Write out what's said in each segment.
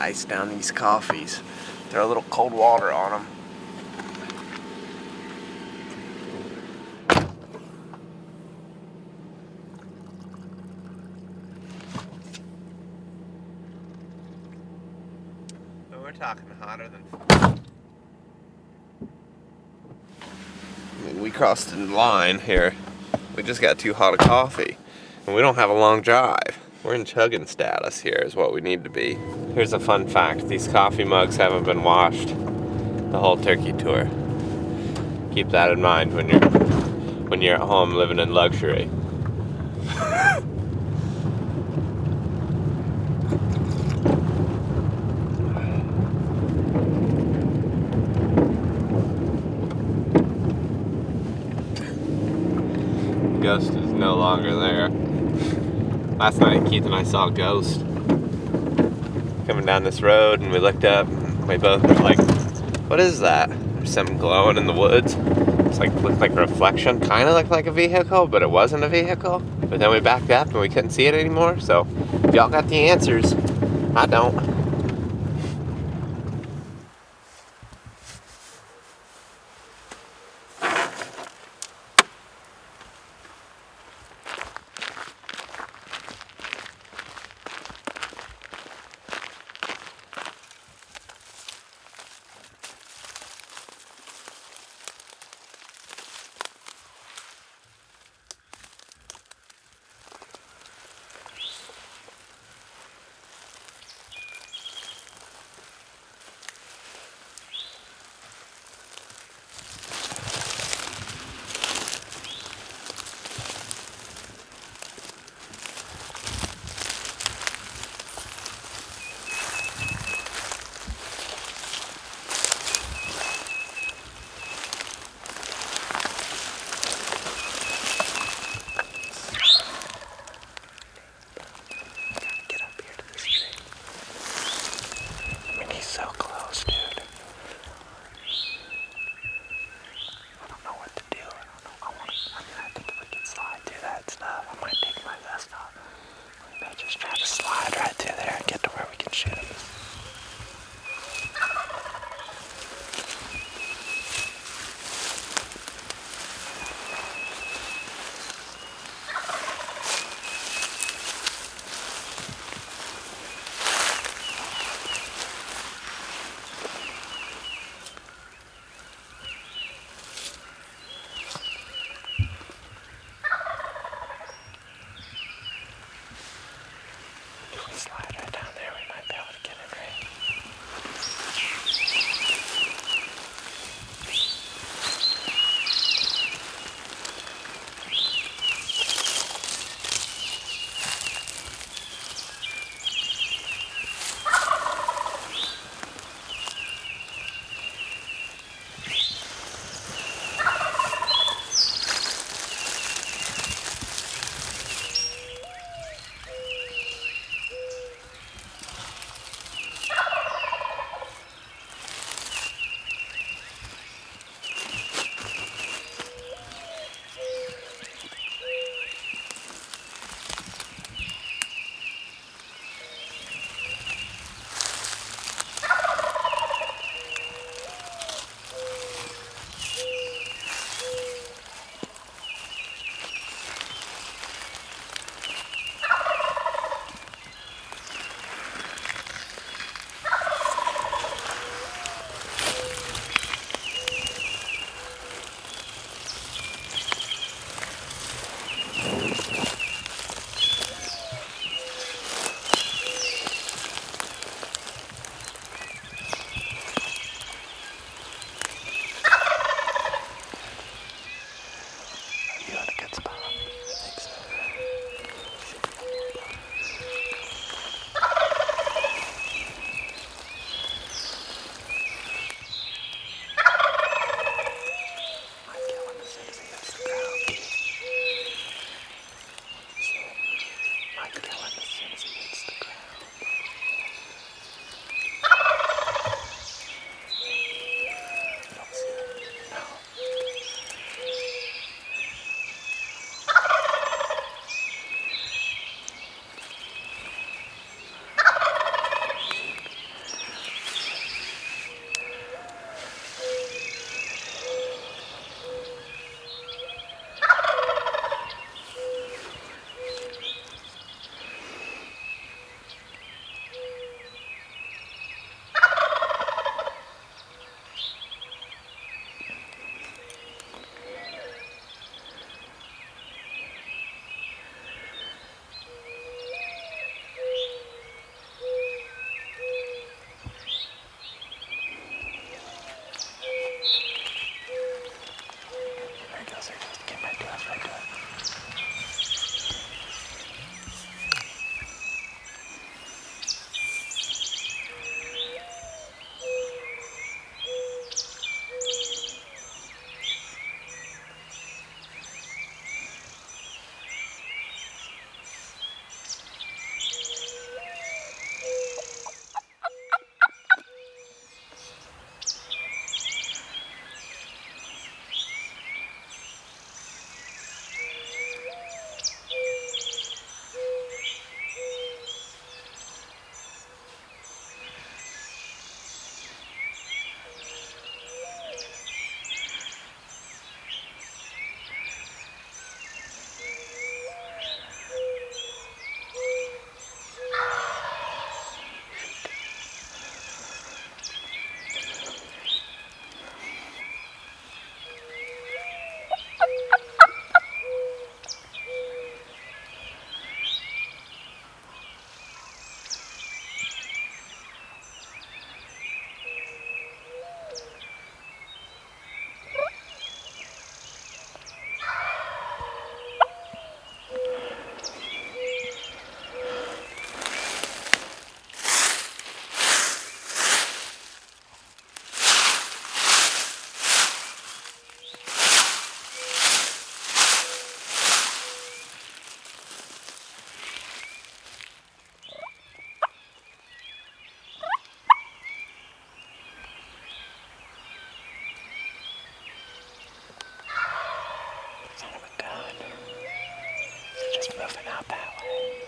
ice down these coffees. Throw a little cold water on them. We're talking hotter than... We crossed the line here. We just got too hot of coffee. And we don't have a long drive. We're in chugging status here is what we need to be. Here's a fun fact. These coffee mugs haven't been washed the whole turkey tour. Keep that in mind when you're at home living in luxury. Ghost is no longer there. Last night Keith and I saw a ghost coming down this road, and we looked up and we both were like, what is that? There's something glowing in the woods. It's like, looked like a reflection, kind of looked like a vehicle, but it wasn't a vehicle. But then we backed up and we couldn't see it anymore. So if y'all got the answers, I don't. closer. Just get right to it, right to it. Son of a gun. Just moving out that way.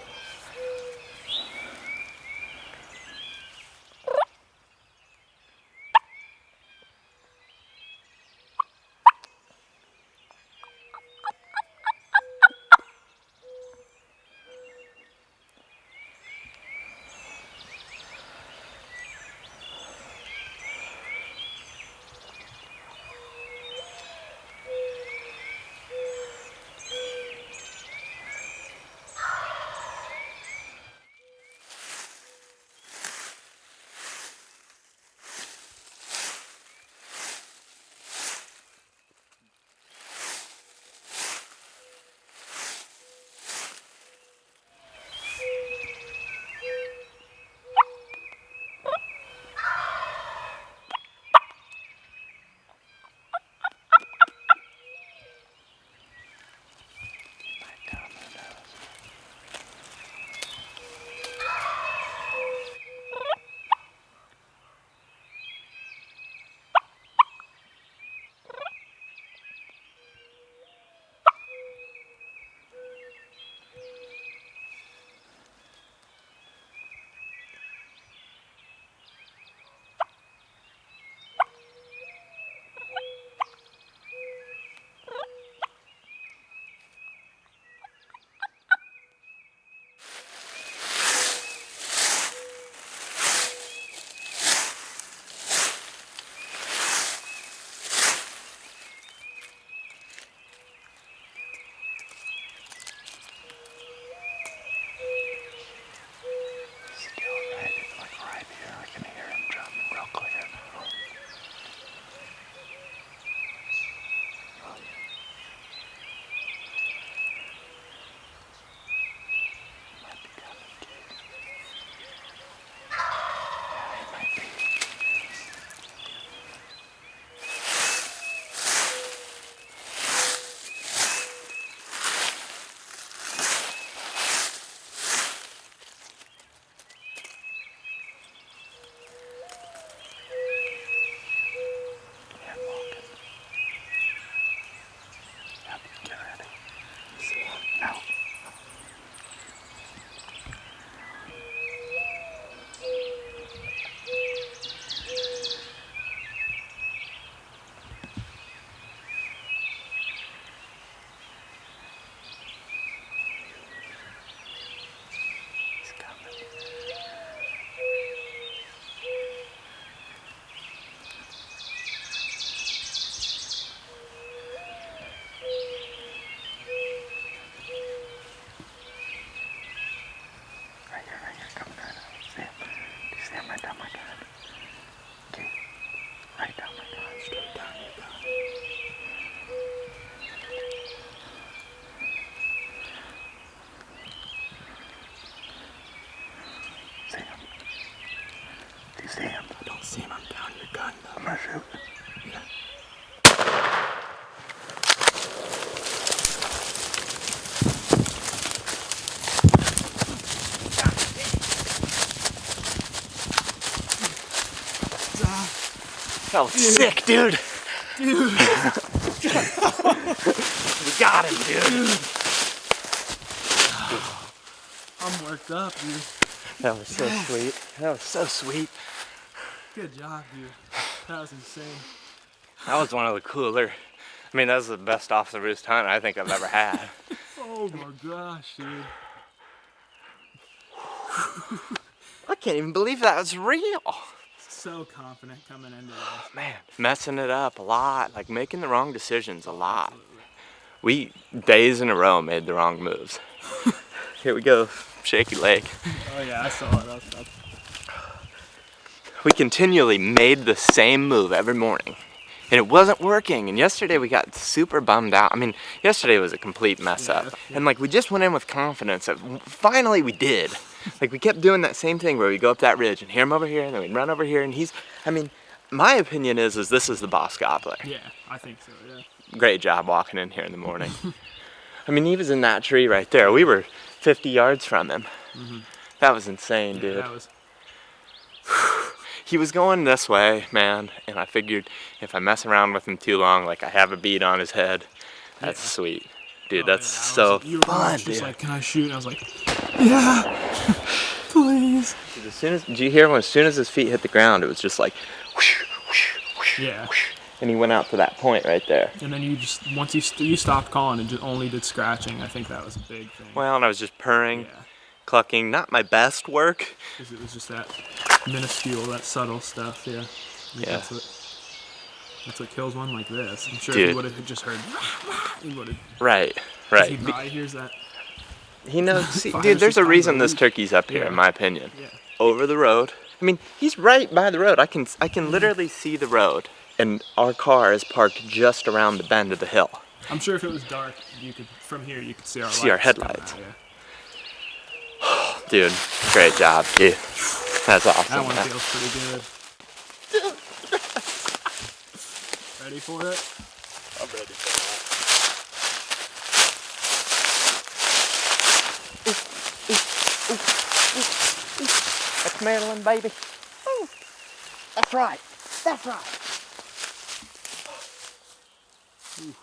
That was sick, dude. Dude. We got him, dude. I'm worked up, dude. That was so sweet. That was so sweet. Good job, dude. That was insane. That was one of the cooler. I mean, that was the best off the roost hunt I think I've ever had. Oh my gosh, dude. I can't even believe that was real. So confident coming into this. Man, messing it up a lot, like making the wrong decisions a lot. We, days in a row, made the wrong moves. Here we go, shaky leg. Oh yeah, I saw it. We continually made the same move every morning, and it wasn't working. And yesterday we got super bummed out. I mean, yesterday was a complete mess up. And like we just went in with confidence that finally we did. Like we kept doing that same thing where we go up that ridge and hear him over here and then we'd run over here and he's, I mean, my opinion is this is the boss gobbler. Yeah, I think so, yeah. Great job walking in here in the morning. I mean, he was in that tree right there. We were 50 yards from him. That was insane, dude. That was... He was going this way, man, and I figured if I mess around with him too long, like I have a bead on his head, that's sweet. Dude, that's so fun, dude. Just like, can I shoot? And I was like, yeah, please. Dude, as soon as, did you hear him? As soon as his feet hit the ground, it was just like, whoosh, whoosh, whoosh, yeah. Whoosh, and he went out to that point right there. And then you just, once you stopped calling and just only did scratching, I think that was a big thing. Well, and I was just purring, yeah. clucking, not my best work. Because it was just that minuscule, that subtle stuff, yeah. Yeah. That's what kills one like this. I'm sure Dude. if he would have just heard, he would have. Right. He probably hears that. He knows. See, dude, there's a reason this turkey's up here, in my opinion. Yeah. Over the road. I mean, he's right by the road. I can literally see the road, and our car is parked just around the bend of the hill. I'm sure if it was dark, from here you could see our headlights. Out, yeah. Dude, great job, dude. That's awesome. That one feels pretty good. Ready for it? I'm ready for that. That's Maryland, baby. Ooh. That's right. That's right. Ooh.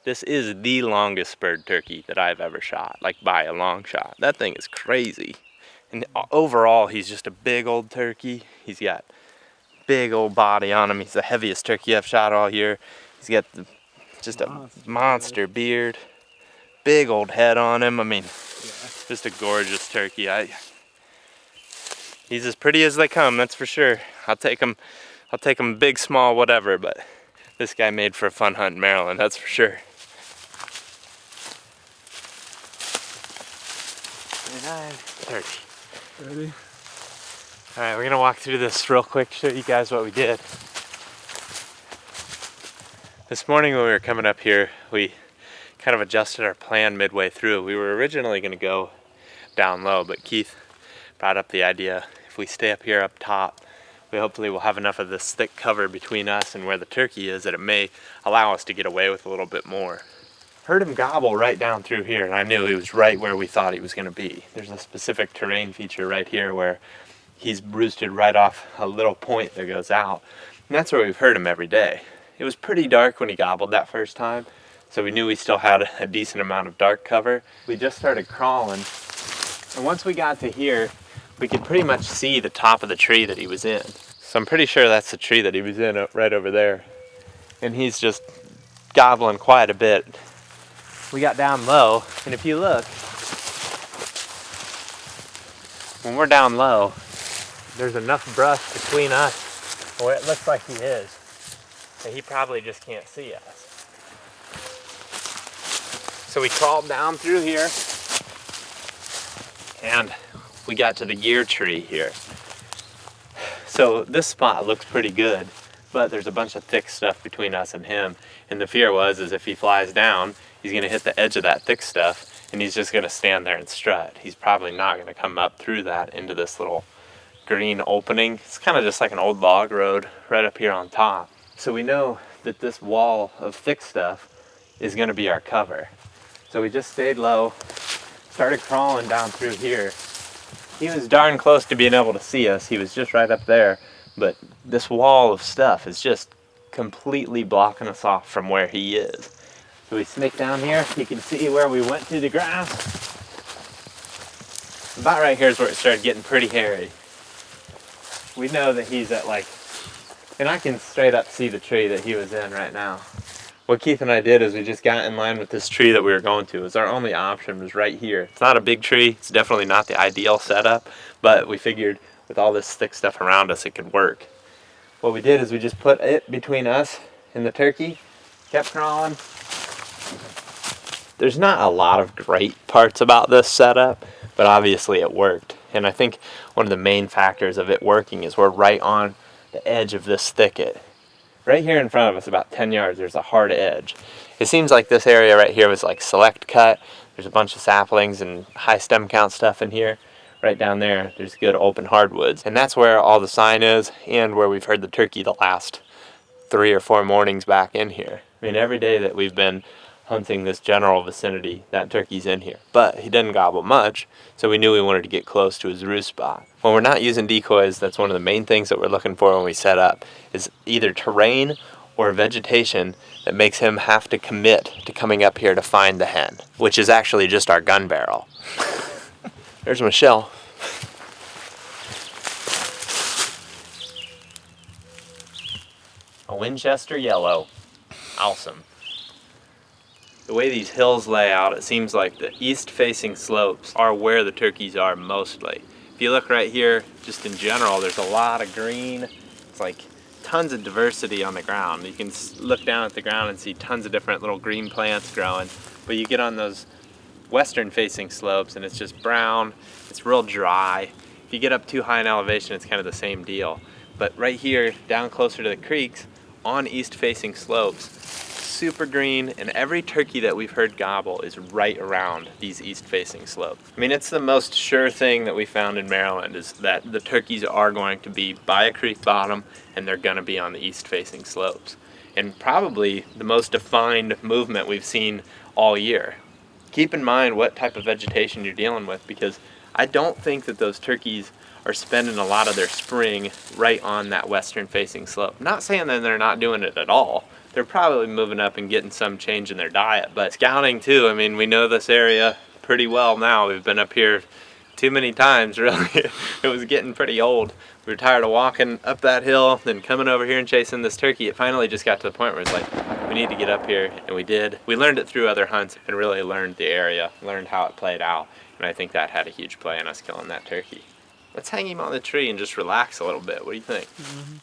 This is the longest spurred turkey that I've ever shot, like by a long shot. That thing is crazy. And overall, he's just a big old turkey. He's got big old body on him. He's the heaviest turkey I've shot all year. He's got just a monster beard, big old head on him. I mean, just a gorgeous turkey. He's as pretty as they come, that's for sure. I'll take him big, small, whatever, but this guy made for a fun hunt in Maryland, that's for sure. Ready? All right, we're gonna walk through this real quick, show you guys what we did. This morning when we were coming up here, we kind of adjusted our plan midway through. We were originally gonna go down low, but Keith brought up the idea, if we stay up here up top, we hopefully will have enough of this thick cover between us and where the turkey is that it may allow us to get away with a little bit more. Heard him gobble right down through here, and I knew he was right where we thought he was gonna be. There's a specific terrain feature right here where he's roosted right off a little point that goes out. And that's where we've heard him every day. It was pretty dark when he gobbled that first time, so we knew we still had a decent amount of dark cover. We just started crawling, and once we got to here, we could pretty much see the top of the tree that he was in. So I'm pretty sure that's the tree that he was in right over there. And he's just gobbling quite a bit. We got down low, and if you look, when we're down low, there's enough brush between us where it looks like he is, and he probably just can't see us. So we crawled down through here, and we got to the year tree here. So this spot looks pretty good, but there's a bunch of thick stuff between us and him, and the fear was if he flies down, he's gonna hit the edge of that thick stuff, and he's just gonna stand there and strut. He's probably not gonna come up through that into this little green opening. It's kind of just like an old log road right up here on top. So we know that this wall of thick stuff is gonna be our cover. So we just stayed low, started crawling down through here, He was darn close to being able to see us. He was just right up there. But this wall of stuff is just completely blocking us off from where he is. So we sneak down here. You can see where we went through the grass. About right here is where it started getting pretty hairy. We know that he's at like, and I can straight up see the tree that he was in right now. What Keith and I did is we just got in line with this tree that we were going to. It was our only option, was right here. It's not a big tree. It's definitely not the ideal setup, but we figured with all this thick stuff around us, it could work. What we did is we just put it between us and the turkey, kept crawling. There's not a lot of great parts about this setup, but obviously it worked. And I think one of the main factors of it working is we're right on the edge of this thicket. Right here in front of us, about 10 yards, there's a hard edge. It seems like this area right here was like select cut. There's a bunch of saplings and high stem count stuff in here. Right down there, there's good open hardwoods. And that's where all the sign is and where we've heard the turkey the last 3 or 4 mornings back in here. I mean, every day that we've been hunting this general vicinity, that turkey's in here. But he didn't gobble much, so we knew we wanted to get close to his roost spot. When we're not using decoys, that's one of the main things that we're looking for when we set up, is either terrain or vegetation that makes him have to commit to coming up here to find the hen, which is actually just our gun barrel. There's Michelle. A Winchester yellow. Awesome. The way these hills lay out, it seems like the east-facing slopes are where the turkeys are mostly. If you look right here, just in general, there's a lot of green. It's like tons of diversity on the ground. You can look down at the ground and see tons of different little green plants growing. But you get on those western-facing slopes and it's just brown. It's real dry. If you get up too high in elevation, it's kind of the same deal. But right here, down closer to the creeks, on east-facing slopes, super green, and every turkey that we've heard gobble is right around these east-facing slopes. I mean, it's the most sure thing that we found in Maryland, is that the turkeys are going to be by a creek bottom and they're going to be on the east-facing slopes. And probably the most defined movement we've seen all year. Keep in mind what type of vegetation you're dealing with, because I don't think that those turkeys are spending a lot of their spring right on that western-facing slope. Not saying that they're not doing it at all. They're probably moving up and getting some change in their diet. But scouting too, I mean, we know this area pretty well now. We've been up here too many times, really. It was getting pretty old. We were tired of walking up that hill, then coming over here and chasing this turkey. It finally just got to the point where it's like, we need to get up here, and we did. We learned it through other hunts and really learned the area, learned how it played out, and I think that had a huge play in us killing that turkey. Let's hang him on the tree and just relax a little bit. What do you think? Mm-hmm.